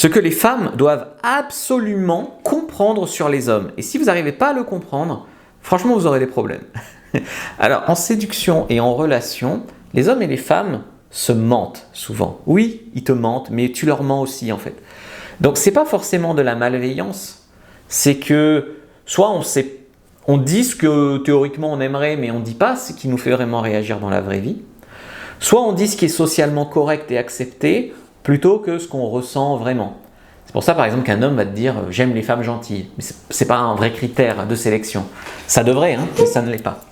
Ce que les femmes doivent absolument comprendre sur les hommes. Et si vous n'arrivez pas à le comprendre, franchement, vous aurez des problèmes. Alors, en séduction et en relation, les hommes et les femmes se mentent souvent. Oui, ils te mentent, mais tu leur mens aussi en fait. Donc, c'est pas forcément de la malveillance. C'est que soit on dit ce que théoriquement on aimerait, mais on ne dit pas ce qui nous fait vraiment réagir dans la vraie vie. Soit on dit ce qui est socialement correct et accepté, plutôt que ce qu'on ressent vraiment. C'est pour ça par exemple qu'un homme va te dire « j'aime les femmes gentilles ». Mais ce n'est pas un vrai critère de sélection. Ça devrait, mais ça ne l'est pas.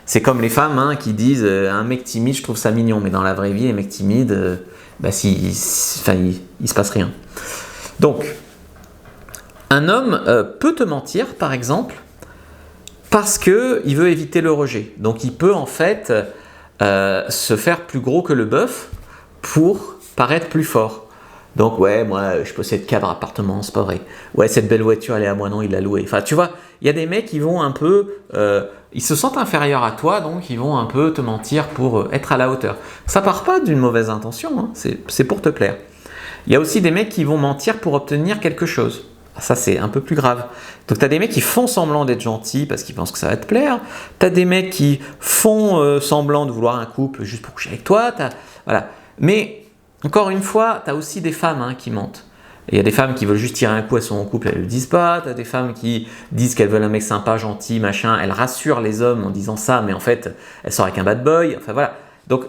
C'est comme les femmes qui disent « un mec timide, je trouve ça mignon ». Mais dans la vraie vie, les mecs timides, il se passe rien. Donc, un homme peut te mentir par exemple parce qu'il veut éviter le rejet. Donc il peut en fait se faire plus gros que le bœuf pour paraître plus fort. Donc ouais, moi je possède 4 appartements, c'est pas vrai. Ouais, cette belle voiture elle est à moi, non, il l'a louée. Enfin tu vois, il y a des mecs qui vont un peu, ils se sentent inférieurs à toi, donc ils vont un peu te mentir pour être à la hauteur. Ça part pas d'une mauvaise intention, c'est pour te plaire. Il y a aussi des mecs qui vont mentir pour obtenir quelque chose. Ça c'est un peu plus grave. Donc tu as des mecs qui font semblant d'être gentils parce qu'ils pensent que ça va te plaire. Tu as des mecs qui font semblant de vouloir un couple juste pour coucher avec toi. Voilà. Mais encore une fois, tu as aussi des femmes qui mentent. Il y a des femmes qui veulent juste tirer un coup à son couple, elles ne le disent pas. Tu as des femmes qui disent qu'elles veulent un mec sympa, gentil, machin. Elles rassurent les hommes en disant ça, mais en fait, elles sortent avec un bad boy. Enfin voilà. Donc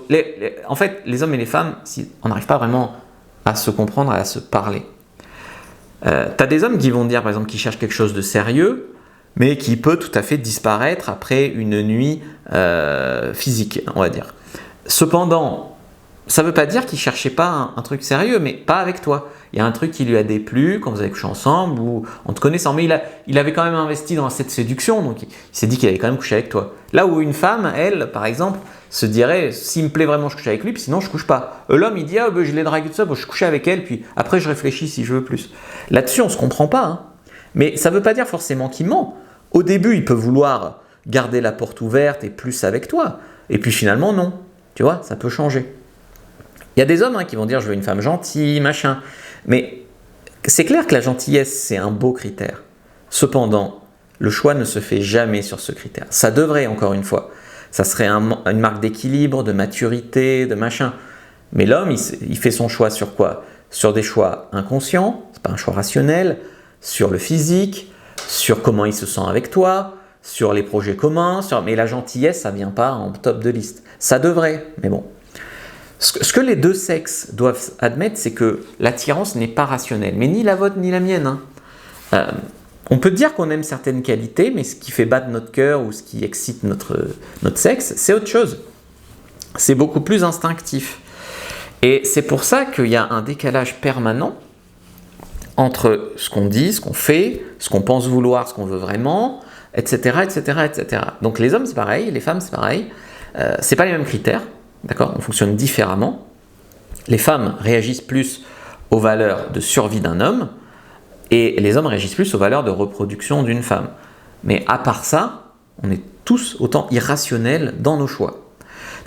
en fait, les hommes et les femmes, si on n'arrive pas vraiment à se comprendre, à se parler. Tu as des hommes qui vont dire par exemple qu'ils cherchent quelque chose de sérieux, mais qui peut tout à fait disparaître après une nuit physique, on va dire. Cependant, ça ne veut pas dire qu'il ne cherchait pas un truc sérieux, mais pas avec toi. Il y a un truc qui lui a déplu quand vous avez couché ensemble, ou en te connaissant, mais il avait quand même investi dans cette séduction, donc il s'est dit qu'il allait quand même coucher avec toi. Là où une femme, elle, par exemple, se dirait, s'il me plaît vraiment, je couche avec lui, puis sinon je couche pas. L'homme, il dit, je l'ai dragué tout ça, je couche avec elle, puis après je réfléchis si je veux plus. Là-dessus, on ne se comprend pas, mais ça ne veut pas dire forcément qu'il ment. Au début, il peut vouloir garder la porte ouverte et plus avec toi, et puis finalement, non. Tu vois, ça peut changer. Il y a des hommes qui vont dire, je veux une femme gentille, machin, mais c'est clair que la gentillesse, c'est un beau critère. Cependant, le choix ne se fait jamais sur ce critère. Ça devrait, encore une fois. Ça serait une marque d'équilibre, de maturité, de machin. Mais l'homme, il fait son choix sur quoi? Sur des choix inconscients, c'est pas un choix rationnel, sur le physique, sur comment il se sent avec toi, sur les projets communs, mais la gentillesse, ça vient pas en top de liste. Ça devrait, mais bon. Ce que les deux sexes doivent admettre, c'est que l'attirance n'est pas rationnelle, mais ni la vôtre ni la mienne. On peut dire qu'on aime certaines qualités, mais ce qui fait battre notre cœur ou ce qui excite notre sexe, c'est autre chose. C'est beaucoup plus instinctif. Et c'est pour ça qu'il y a un décalage permanent entre ce qu'on dit, ce qu'on fait, ce qu'on pense vouloir, ce qu'on veut vraiment, etc., etc., etc. Donc les hommes, c'est pareil, les femmes, c'est pareil. C'est pas les mêmes critères. D'accord ? On fonctionne différemment. Les femmes réagissent plus aux valeurs de survie d'un homme et les hommes réagissent plus aux valeurs de reproduction d'une femme. Mais à part ça, on est tous autant irrationnels dans nos choix.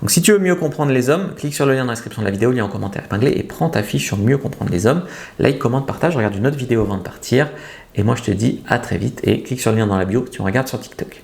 Donc si tu veux mieux comprendre les hommes, clique sur le lien dans la description de la vidéo, lien en commentaire épinglé et prends ta fiche sur mieux comprendre les hommes. Like, commente, partage, regarde une autre vidéo avant de partir. Et moi je te dis à très vite et clique sur le lien dans la bio si tu me regardes sur TikTok.